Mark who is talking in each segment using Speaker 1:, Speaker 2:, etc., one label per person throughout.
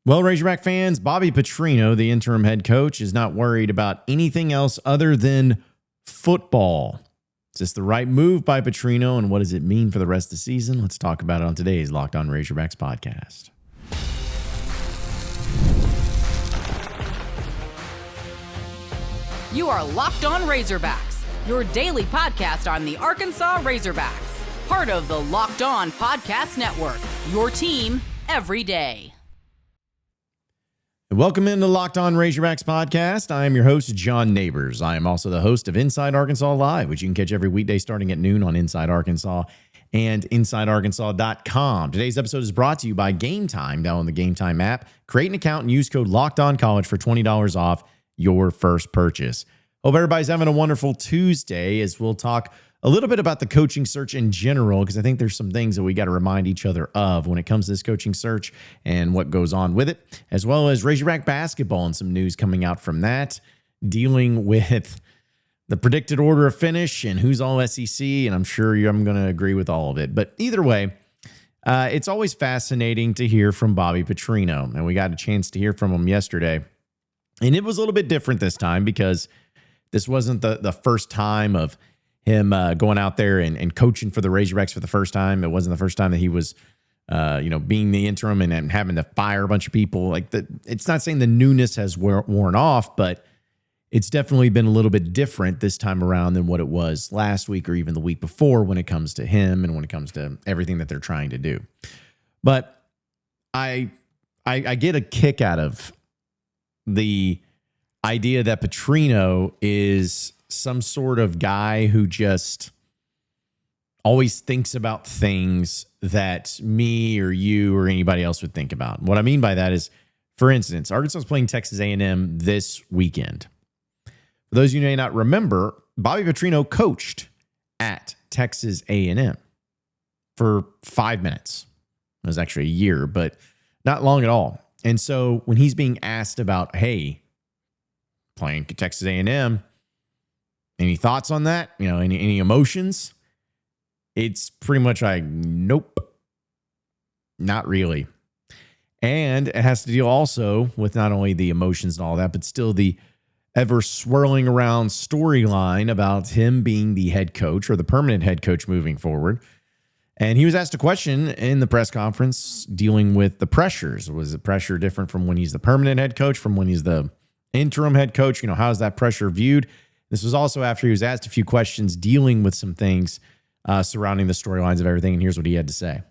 Speaker 1: Well, Razorback fans, Bobby Petrino, the interim head coach, is not worried about anything else other than football. Is this the right move by Petrino, and what does it mean for the rest of the season? Let's talk about it on today's Locked On Razorbacks podcast.
Speaker 2: You are Locked On Razorbacks, your daily podcast on the Arkansas Razorbacks, part of the Locked On Podcast Network, your team every day.
Speaker 1: Welcome into Locked On Razorbacks podcast. I am your host, John Nabors. I am also the host of Inside Arkansas Live, which you can catch every weekday starting at noon on Inside Arkansas and InsideArkansas.com. Today's episode is brought to you by Game Time. Download the Game Time app, create an account, and use code LOCKEDONCollege for $20 off your first purchase. Hope everybody's having a wonderful Tuesday as we'll talk a little bit about the coaching search in general, because I think there's some things that we got to remind each other of when it comes to this coaching search and what goes on with it, as well as Razorback basketball and some news coming out from that, dealing with the predicted order of finish and who's all SEC, and I'm sure I'm going to agree with all of it. But either way, it's always fascinating to hear from Bobby Petrino, and we got a chance to hear from him yesterday. And it was a little bit different this time because this wasn't the first time of him going out there and coaching for the Razorbacks for the first time. It wasn't the first time that he was, being the interim and having to fire a bunch of people. It's not saying the newness has worn off, but it's definitely been a little bit different this time around than what it was last week or even the week before when it comes to him and when it comes to everything that they're trying to do. But I get a kick out of the idea that Petrino is some sort of guy who just always thinks about things that me or you or anybody else would think about. What I mean by that is, for instance, Arkansas is playing Texas A&M this weekend. For those of you who may not remember, Bobby Petrino coached at Texas A&M for 5 minutes. It was actually a year, but not long at all. And so when he's being asked about, hey, playing Texas A&M, any thoughts on that? Any emotions? It's pretty much like, nope, not really. And it has to deal also with not only the emotions and all that, but still the ever swirling around storyline about him being the head coach or the permanent head coach moving forward. And he was asked a question in the press conference dealing with the pressures. Was the pressure different from when he's the permanent head coach, from when he's the interim head coach? How's that pressure viewed? This was also after he was asked a few questions dealing with some things surrounding the storylines of everything. And here's what he had to say.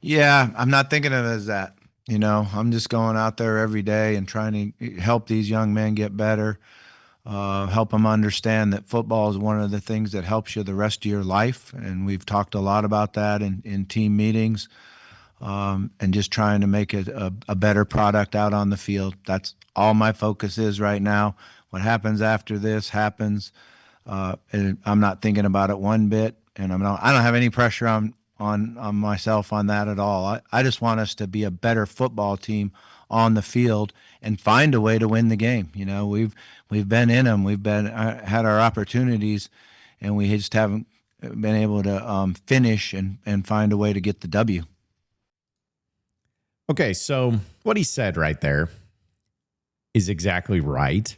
Speaker 3: Yeah, I'm not thinking of it as that. I'm just going out there every day and trying to help these young men get better, help them understand that football is one of the things that helps you the rest of your life. And we've talked a lot about that in team meetings, and just trying to make it a better product out on the field. That's all my focus is right now. What happens after this happens. And I'm not thinking about it one bit, and I don't have any pressure on myself on that at all. I just want us to be a better football team on the field and find a way to win the game. We've been in them, we've had our opportunities, and we just haven't been able to finish and find a way to get the W.
Speaker 1: Okay, so what he said right there is exactly right.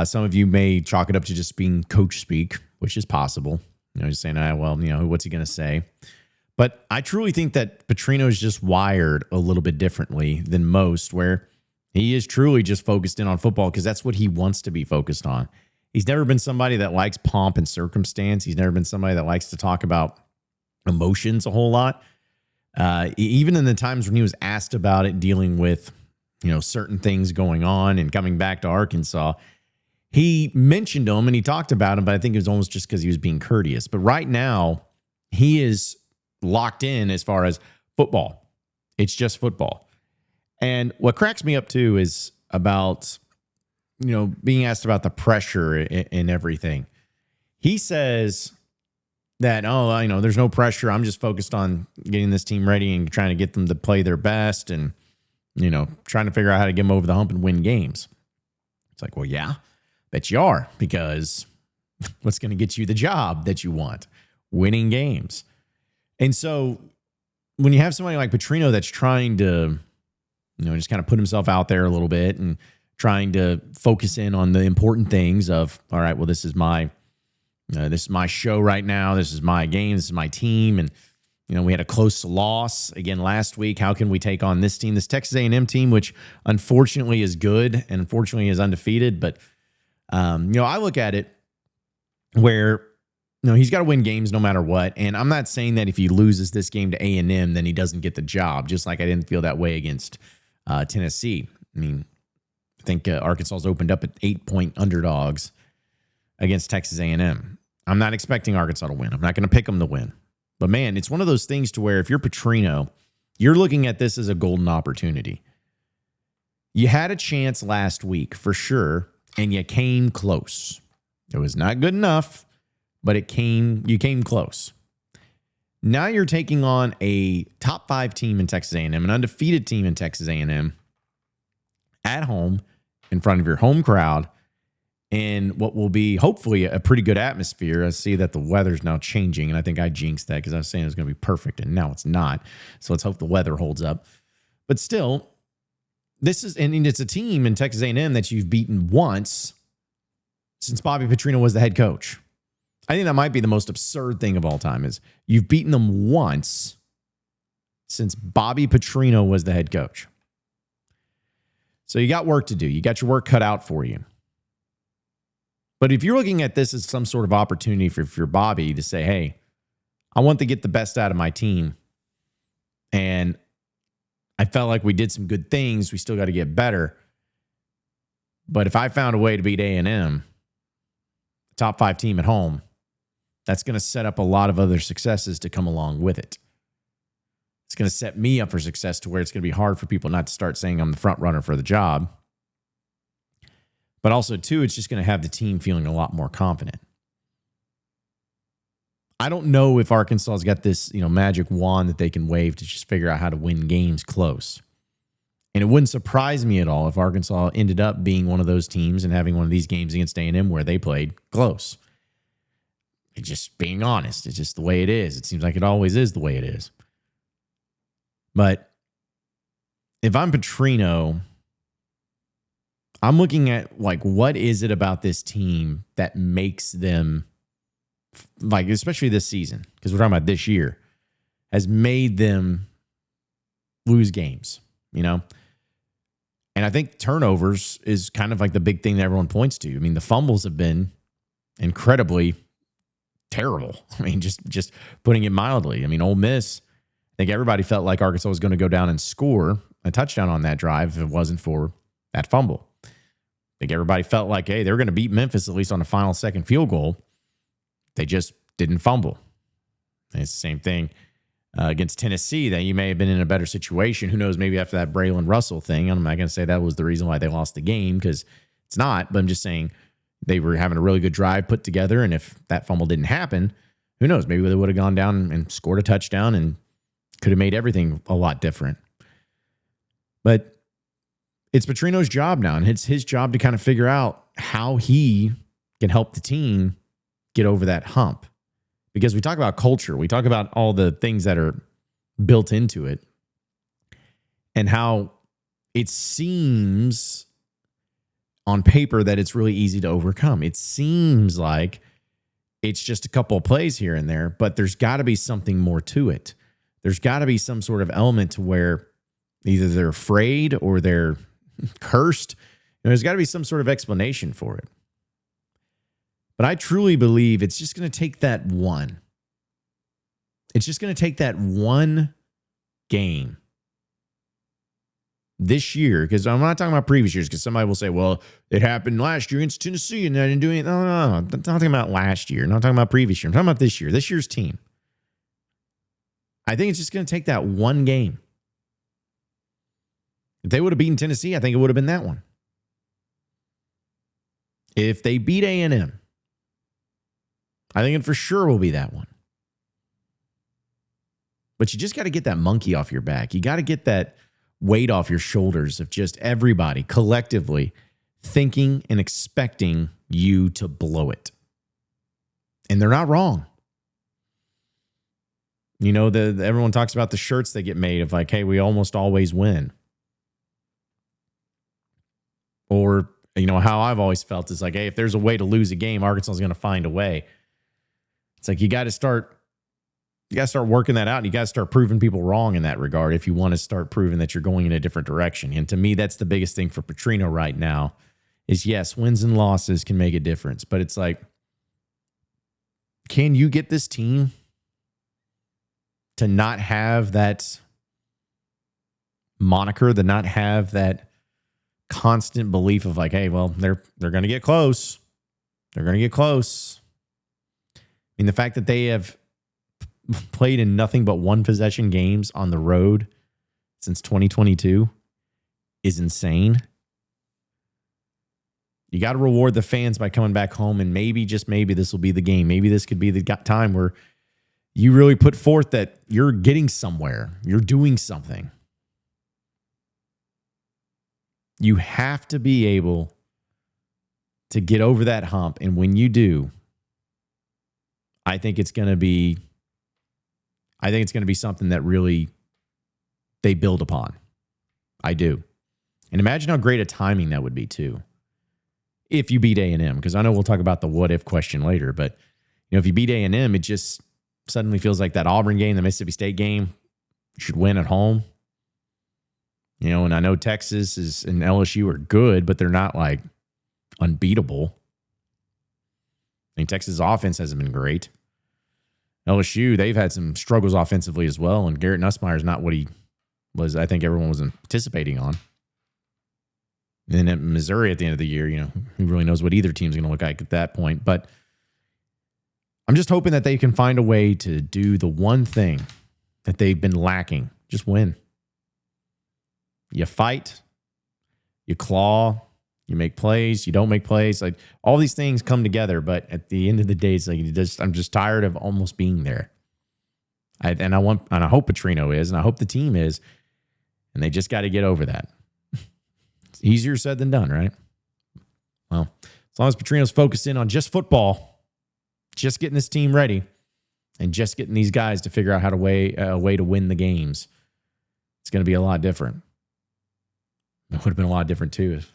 Speaker 1: Some of you may chalk it up to just being coach speak, which is possible. Just saying, what's he going to say? But I truly think that Petrino is just wired a little bit differently than most, where he is truly just focused in on football because that's what he wants to be focused on. He's never been somebody that likes pomp and circumstance. He's never been somebody that likes to talk about emotions a whole lot. Even in the times when he was asked about it, dealing with, certain things going on and coming back to Arkansas, he mentioned them and he talked about them, but I think it was almost just because he was being courteous. But right now, he is locked in as far as football. It's just football. And what cracks me up too is about, being asked about the pressure and everything. He says that, there's no pressure. I'm just focused on getting this team ready and trying to get them to play their best and, trying to figure out how to get them over the hump and win games. It's like, well, yeah. Bet you are, because what's going to get you the job that you want? Winning games. And so when you have somebody like Petrino that's trying to just kind of put himself out there a little bit and trying to focus in on the important things of, all right, well, this is my show right now. This is my game. This is my team. And, we had a close loss again last week. How can we take on this team, this Texas A&M team, which unfortunately is good and unfortunately is undefeated. But, I look at it where, he's got to win games no matter what. And I'm not saying that if he loses this game to A&M, then he doesn't get the job, just like I didn't feel that way against Tennessee. I mean, I think Arkansas's opened up at 8-point underdogs against Texas A&M. I'm not expecting Arkansas to win. I'm not going to pick them to win. But, man, it's one of those things to where if you're Petrino, you're looking at this as a golden opportunity. You had a chance last week for sure, and you came close. It was not good enough, but you came close. Now you're taking on a top 5 team in Texas A&M, an undefeated team in Texas A&M, at home in front of your home crowd, and what will be hopefully a pretty good atmosphere. I see that the weather's now changing, and I think I jinxed that because I was saying it was going to be perfect, and now it's not. So let's hope the weather holds up. But still, it's a team in Texas A&M that you've beaten once since Bobby Petrino was the head coach. I think that might be the most absurd thing of all time is you've beaten them once since Bobby Petrino was the head coach. So you got work to do. You got your work cut out for you. But if you're looking at this as some sort of opportunity for Bobby to say, hey, I want to get the best out of my team, and I felt like we did some good things, we still got to get better. But if I found a way to beat A&M, top 5 team at home, that's going to set up a lot of other successes to come along with it. It's going to set me up for success to where it's going to be hard for people not to start saying I'm the front runner for the job. But also, too, it's just going to have the team feeling a lot more confident. I don't know if Arkansas's got this, magic wand that they can wave to just figure out how to win games close. And it wouldn't surprise me at all if Arkansas ended up being one of those teams and having one of these games against A&M where they played close. It's just being honest. It's just the way it is. It seems like it always is the way it is. But if I'm Petrino, I'm looking at, what is it about this team that makes them, especially this season, because we're talking about this year, has made them lose games, And I think turnovers is kind of like the big thing that everyone points to. I mean, the fumbles have been incredibly terrible. I mean, just putting it mildly. I mean, Ole Miss, I think everybody felt like Arkansas was going to go down and score a touchdown on that drive if it wasn't for that fumble. I think everybody felt like, hey, they were going to beat Memphis at least on the final second field goal. They just didn't fumble. And it's the same thing against Tennessee, that you may have been in a better situation. Who knows, maybe after that Braylon Russell thing. I'm not going to say that was the reason why they lost the game, because it's not. But I'm just saying they were having a really good drive put together, and if that fumble didn't happen, who knows, maybe they would have gone down and scored a touchdown and could have made everything a lot different. But it's Petrino's job now, and it's his job to kind of figure out how he can help the team get over that hump. Because we talk about culture, we talk about all the things that are built into it, and how it seems on paper that it's really easy to overcome. It seems like it's just a couple of plays here and there, but there's got to be something more to it. There's got to be some sort of element to where either they're afraid or they're cursed. There's got to be some sort of explanation for it. But I truly believe it's just going to take that one. It's just going to take that one game this year, because I'm not talking about previous years, because somebody will say, well, it happened last year against Tennessee and I didn't do it. No. I'm not talking about last year. I'm not talking about previous year. I'm talking about this year's team. I think it's just going to take that one game. If they would have beaten Tennessee, I think it would have been that one. If they beat A&M, I think it for sure will be that one. But you just got to get that monkey off your back. You got to get that weight off your shoulders of just everybody collectively thinking and expecting you to blow it. And they're not wrong. Everyone talks about the shirts that get made of like, hey, we almost always win. Or, how I've always felt is like, hey, if there's a way to lose a game, Arkansas is going to find a way. It's like you got to start working that out. And you got to start proving people wrong in that regard if you want to start proving that you're going in a different direction. And to me, that's the biggest thing for Petrino right now is, yes, wins and losses can make a difference. But it's like, can you get this team to not have that moniker, to not have that constant belief of like, hey, well, they're going to get close. They're going to get close. I mean, the fact that they have played in nothing but one possession games on the road since 2022 is insane. You got to reward the fans by coming back home, and maybe, just maybe, this will be the game. Maybe this could be the time where you really put forth that you're getting somewhere. You're doing something. You have to be able to get over that hump. And when you do, I think it's going to be something that really they build upon. I do. And imagine how great a timing that would be too. If you beat A&M, because I know we'll talk about the what if question later, but if you beat A&M, it just suddenly feels like that Auburn game, the Mississippi State game, you should win at home. And I know Texas and LSU are good, but they're not like unbeatable. I mean, Texas' offense hasn't been great. LSU, they've had some struggles offensively as well, and Garrett Nussmeier is not what he was, I think everyone was anticipating on. And then at Missouri at the end of the year, who really knows what either team's going to look like at that point. But I'm just hoping that they can find a way to do the one thing that they've been lacking. Just win. You fight, you claw, you make plays, you don't make plays. Like all these things come together, but at the end of the day, it's like I'm just tired of almost being there. I hope Petrino is, and I hope the team is, and they just got to get over that. It's easier said than done, right? Well, as long as Petrino's focused in on just football, just getting this team ready, and just getting these guys to figure out how to a way to win the games, it's going to be a lot different. It would have been a lot different too if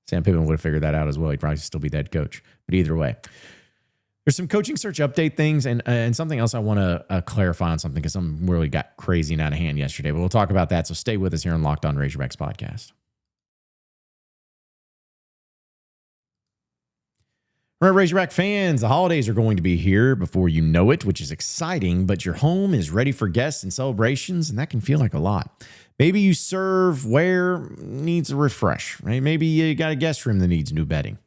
Speaker 1: Sam Pittman would have figured that out as well. He'd probably still be that coach. But either way, there's some coaching search update things and something else I want to clarify on something because something really got crazy and out of hand yesterday. But we'll talk about that. So stay with us here on Locked On Razorbacks podcast. All right, Razorback fans, the holidays are going to be here before you know it, which is exciting, but your home is ready for guests and celebrations, and that can feel like a lot. Maybe you serve where needs a refresh, right? Maybe you got a guest room that needs new bedding.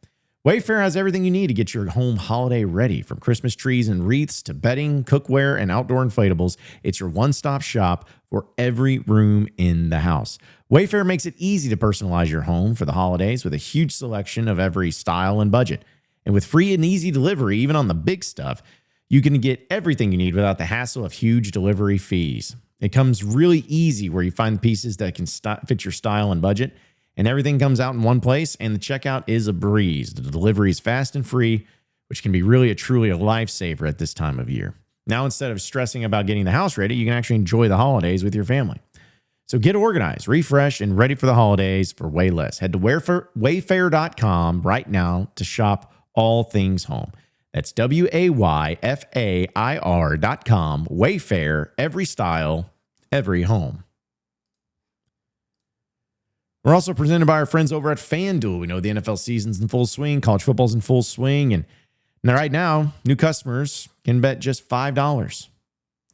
Speaker 1: Wayfair has everything you need to get your home holiday ready, from Christmas trees and wreaths to bedding, cookware, and outdoor inflatables. It's your one-stop shop for every room in the house. Wayfair makes it easy to personalize your home for the holidays with a huge selection of every style and budget. And with free and easy delivery, even on the big stuff, you can get everything you need without the hassle of huge delivery fees. It comes really easy where you find the pieces that can fit your style and budget, and everything comes out in one place, and the checkout is a breeze. The delivery is fast and free, which can be truly a lifesaver at this time of year. Now, instead of stressing about getting the house ready, you can actually enjoy the holidays with your family. So get organized, refresh, and ready for the holidays for way less. Head to wayfair.com right now to shop all things home. That's WAYFAIR.com. Wayfair, every style, every home. We're also presented by our friends over at FanDuel. We know the NFL season's in full swing, college football's in full swing, and right now, new customers can bet just $5.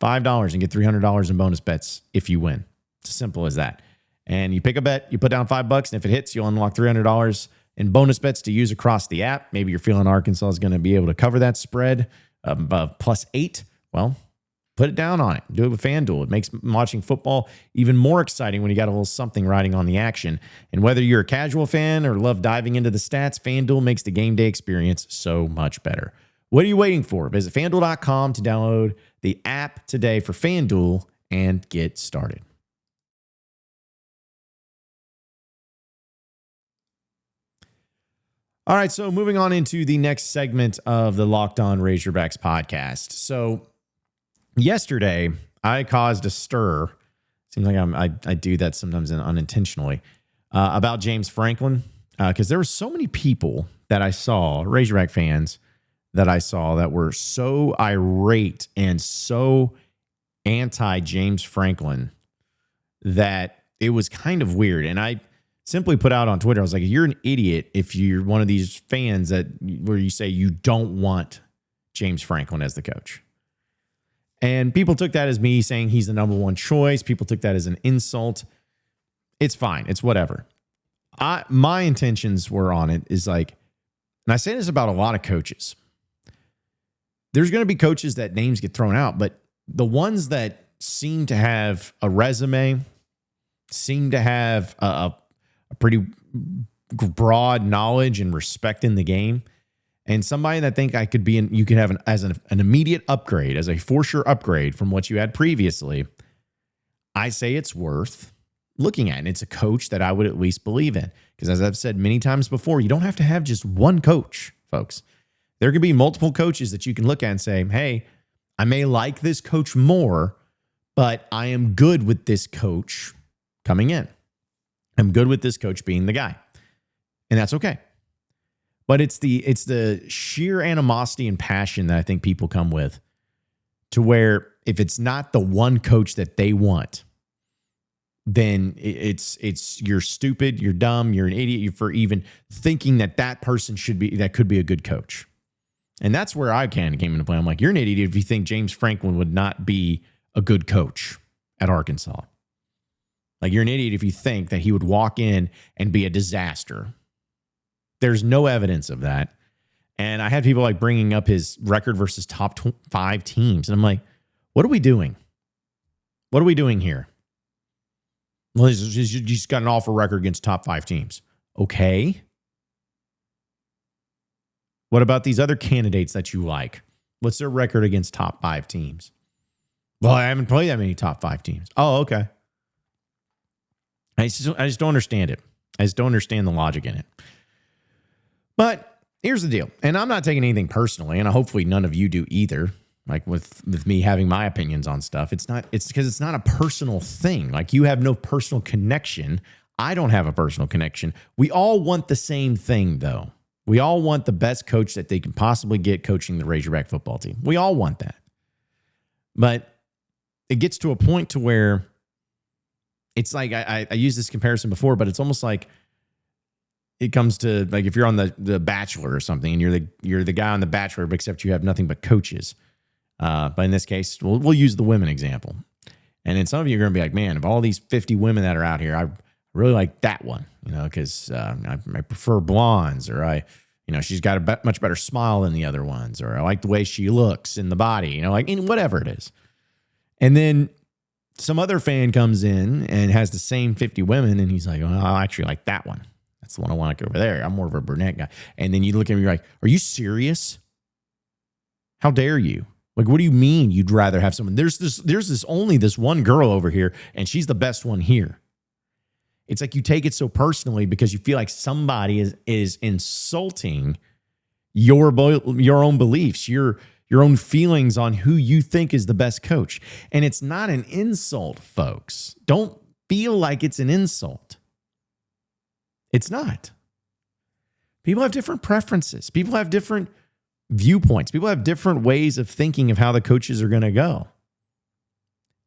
Speaker 1: $5 and get $300 in bonus bets if you win. It's as simple as that. And you pick a bet, you put down $5, and if it hits, you'll unlock $300 in bonus bets to use across the app. Maybe you're feeling Arkansas is going to be able to cover that spread of +8. Well, put it down on it. Do it with FanDuel. It makes watching football even more exciting when you got a little something riding on the action. And whether you're a casual fan or love diving into the stats, FanDuel makes the game day experience so much better. What are you waiting for? Visit FanDuel.com to download the app today for FanDuel and get started. All right, so moving on into the next segment of the Locked On Razorbacks podcast. So yesterday, I caused a stir. Seems like I do that sometimes unintentionally about James Franklin because there were so many people that I saw, Razorback fans that I saw, that were so irate and so anti-James Franklin that it was kind of weird. And I simply put out on Twitter, I was like, you're an idiot if you're one of these fans where you say you don't want James Franklin as the coach. And people took that as me saying he's the number one choice. People took that as an insult. It's fine. It's whatever. My intentions were on it is like, and I say this about a lot of coaches. There's going to be coaches that names get thrown out, but the ones that seem to have a resume, seem to have a pretty broad knowledge and respect in the game, and somebody that think I could be you could have an immediate upgrade, as a for sure upgrade from what you had previously, I say it's worth looking at. And it's a coach that I would at least believe in. Because as I've said many times before, you don't have to have just one coach, folks. There could be multiple coaches that you can look at and say, hey, I may like this coach more, but I am good with this coach coming in. I'm good with this coach being the guy. And that's okay. But it's the sheer animosity and passion that I think people come with, to where if it's not the one coach that they want, then it's you're stupid, you're dumb, you're an idiot for even thinking that person could be a good coach. And that's where I kind of came into play. I'm like, you're an idiot if you think James Franklin would not be a good coach at Arkansas. Like, you're an idiot if you think that he would walk in and be a disaster. There's no evidence of that. And I had people like bringing up his record versus top 5 teams. And I'm like, what are we doing? What are we doing here? Well, you just got an awful record against top 5 teams. Okay. What about these other candidates that you like? What's their record against top 5 teams? Well, I haven't played that many top 5 teams. Oh, okay. I just don't understand it. I just don't understand the logic in it. But here's the deal. And I'm not taking anything personally, and hopefully none of you do either. Like with me having my opinions on stuff. It's because it's not a personal thing. Like, you have no personal connection. I don't have a personal connection. We all want the same thing, though. We all want the best coach that they can possibly get coaching the Razorback football team. We all want that. But it gets to a point to where it's like, I used this comparison before, but it's almost like it comes to, like, if you're on the Bachelor or something, and you're the guy on the Bachelor, but except you have nothing but coaches. But in this case, we'll use the women example. And then some of you are going to be like, man, of all these 50 women that are out here, I really like that one, because I prefer blondes, or she's got a much better smile than the other ones, or I like the way she looks in the body, like whatever it is. And then some other fan comes in and has the same 50 women, and he's like, well, I actually like that one. That's the one I want to go over there. I'm more of a brunette guy. And then you look at me, you're like, are you serious? How dare you? Like, what do you mean you'd rather have someone? There's only this one girl over here, and she's the best one here. It's like you take it so personally because you feel like somebody is insulting your own beliefs, your own feelings on who you think is the best coach. And it's not an insult, folks. Don't feel like it's an insult. It's not. People have different preferences. People have different viewpoints. People have different ways of thinking of how the coaches are going to go.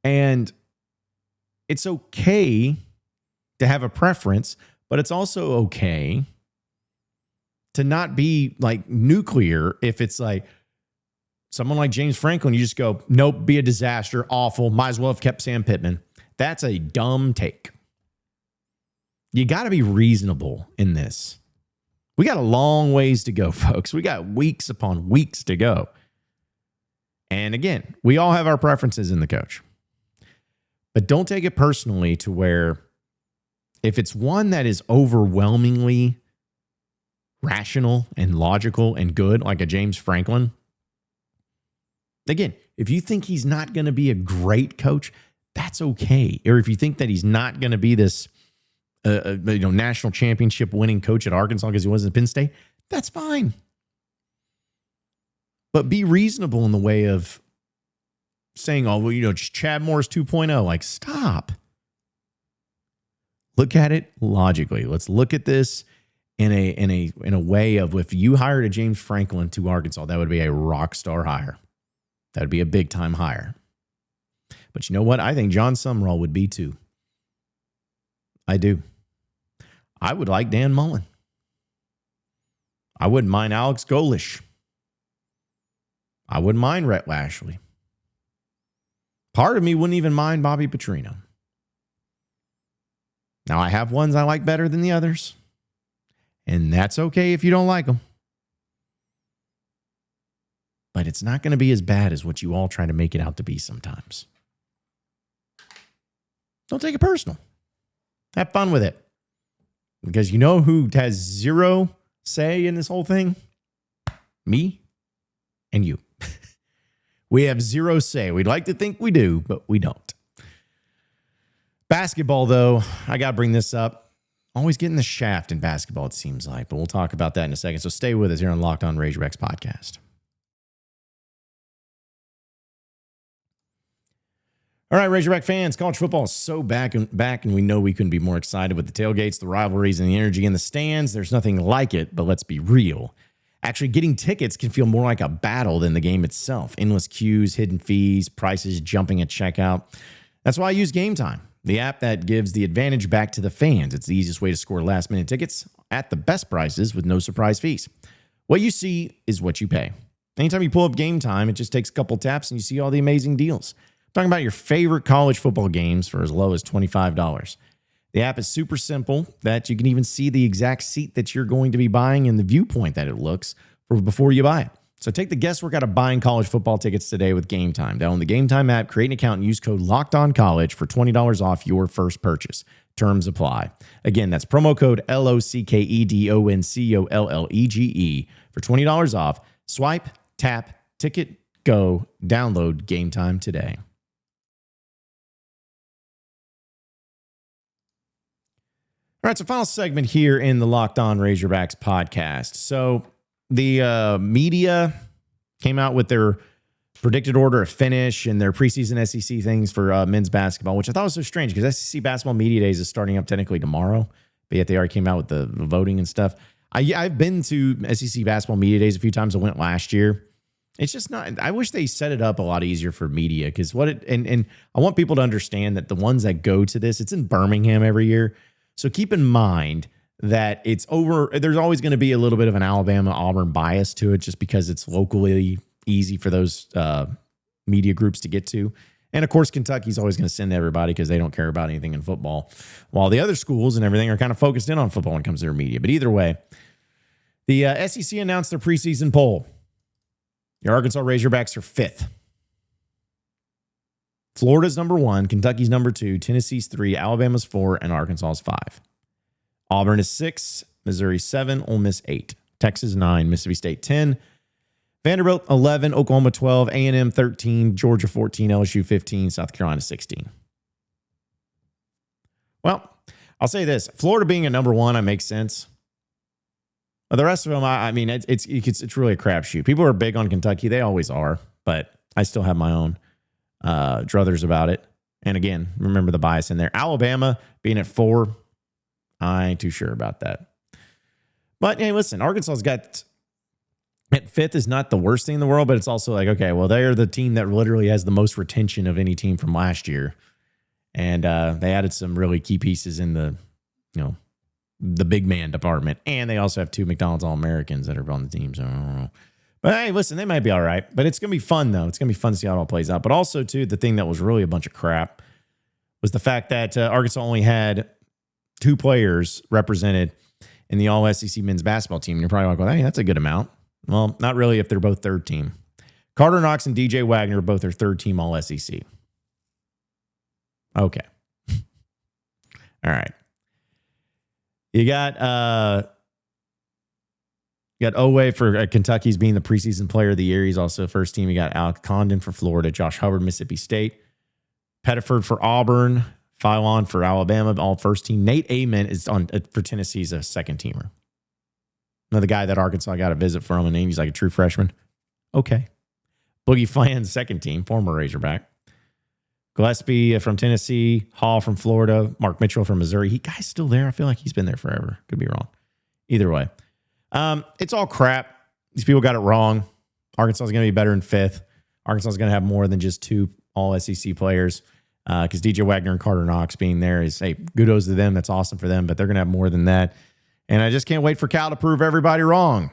Speaker 1: And it's okay to have a preference, but it's also okay to not be like nuclear. If it's like someone like James Franklin, you just go, nope, be a disaster, awful, might as well have kept Sam Pittman. That's a dumb take. You got to be reasonable in this. We got a long ways to go, folks. We got weeks upon weeks to go. And again, we all have our preferences in the coach. But don't take it personally to where if it's one that is overwhelmingly rational and logical and good, like a James Franklin, again, if you think he's not going to be a great coach, that's okay. Or if you think that he's not going to be this national championship winning coach at Arkansas because he wasn't at Penn State, that's fine. But be reasonable in the way of saying, oh, well, just Chad Morris 2.0. Like, stop. Look at it logically. Let's look at this in a way of, if you hired a James Franklin to Arkansas, that would be a rock star hire. That would be a big time hire. But you know what? I think John Sumrall would be too. I do. I would like Dan Mullen. I wouldn't mind Alex Golish. I wouldn't mind Rhett Lashley. Part of me wouldn't even mind Bobby Petrino. Now, I have ones I like better than the others, and that's okay if you don't like them. But it's not going to be as bad as what you all try to make it out to be sometimes. Don't take it personal. Have fun with it. Because you know who has zero say in this whole thing? Me and you. We have zero say. We'd like to think we do, but we don't. Basketball, though, I got to bring this up. Always getting the shaft in basketball, it seems like. But we'll talk about that in a second. So stay with us here on Locked On Razorbacks podcast. All right, Razorback fans, college football is so back, and we know we couldn't be more excited with the tailgates, the rivalries, and the energy in the stands. There's nothing like it, but let's be real. Actually, getting tickets can feel more like a battle than the game itself. Endless queues, hidden fees, prices jumping at checkout. That's why I use Game Time, the app that gives the advantage back to the fans. It's the easiest way to score last-minute tickets at the best prices with no surprise fees. What you see is what you pay. Anytime you pull up Game Time, it just takes a couple taps and you see all the amazing deals. Talking about your favorite college football games for as low as $25. The app is super simple that you can even see the exact seat that you're going to be buying and the viewpoint that it looks for before you buy it. So take the guesswork out of buying college football tickets today with Game Time. Download the Game Time app, create an account, and use code LOCKEDONCollege for $20 off your first purchase. Terms apply. Again, that's promo code LOCKEDONCOLLEGE for $20 off. Swipe, tap, ticket, go, download Game Time today. All right, so final segment here in the Locked On Razorbacks podcast. So the media came out with their predicted order of finish and their preseason SEC things for men's basketball, which I thought was so strange because SEC Basketball Media Days is starting up technically tomorrow, but yet they already came out with the voting and stuff. I've been to SEC Basketball Media Days a few times. I went last year. It's just not, I wish they set it up a lot easier for media because and I want people to understand that the ones that go to this, it's in Birmingham every year. So keep in mind that there's always going to be a little bit of an Alabama-Auburn bias to it just because it's locally easy for those media groups to get to. And, of course, Kentucky's always going to send everybody because they don't care about anything in football, while the other schools and everything are kind of focused in on football when it comes to their media. But either way, the SEC announced their preseason poll. Your Arkansas Razorbacks are 5th. Florida's number 1, Kentucky's number 2, Tennessee's 3, Alabama's 4, and Arkansas's 5. Auburn is 6, Missouri 7, Ole Miss 8, Texas 9, Mississippi State 10, Vanderbilt 11, Oklahoma 12, A&M 13, Georgia 14, LSU 15, South Carolina 16. Well, I'll say this: Florida being a number 1, it makes sense. But the rest of them, I mean, it's really a crapshoot. People are big on Kentucky; they always are, but I still have my own druthers about it. And again, remember the bias in there. Alabama being at 4, I ain't too sure about that. But hey, listen, Arkansas's got at 5th is not the worst thing in the world, but it's also like, okay, well, they're the team that literally has the most retention of any team from last year. And they added some really key pieces in the big man department. And they also have 2 McDonald's All-Americans that are on the team. So I don't know. But hey, listen, they might be all right. But it's going to be fun, though. It's going to be fun to see how it all plays out. But also, too, the thing that was really a bunch of crap was the fact that Arkansas only had 2 players represented in the All-SEC men's basketball team. And you're probably like, well, hey, that's a good amount. Well, not really if they're both third team. Carter Knox and DJ Wagner both are third team All-SEC. Okay. All right. You got Owe for Kentucky's being the preseason player of the year. He's also first team. You got Alec Condon for Florida, Josh Hubbard, Mississippi State, Pettiford for Auburn, Philon for Alabama, all first team. Nate Amen is on for Tennessee. He's a second teamer. Another guy that Arkansas got a visit from, and he's like a true freshman. Okay. Boogie Flan, second team, former Razorback. Gillespie from Tennessee, Hall from Florida, Mark Mitchell from Missouri. Guy's still there. I feel like he's been there forever. Could be wrong. Either way. It's all crap. These people got it wrong. Arkansas is going to be better in fifth. Arkansas is going to have more than just two all-SEC players because DJ Wagner and Carter Knox being there is, hey, kudos to them. That's awesome for them, but they're going to have more than that. And I just can't wait for Cal to prove everybody wrong.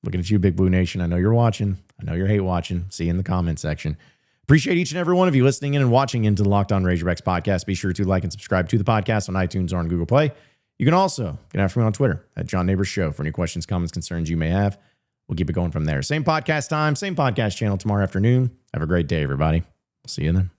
Speaker 1: Looking at you, Big Blue Nation. I know you're watching. I know you're hate watching. See you in the comment section. Appreciate each and every one of you listening in and watching into the Locked On Razorbacks podcast. Be sure to like and subscribe to the podcast on iTunes or on Google Play. You can also get after me on Twitter at John Nabors Show for any questions, comments, concerns you may have. We'll keep it going from there. Same podcast time, same podcast channel tomorrow afternoon. Have a great day, everybody. We'll see you then.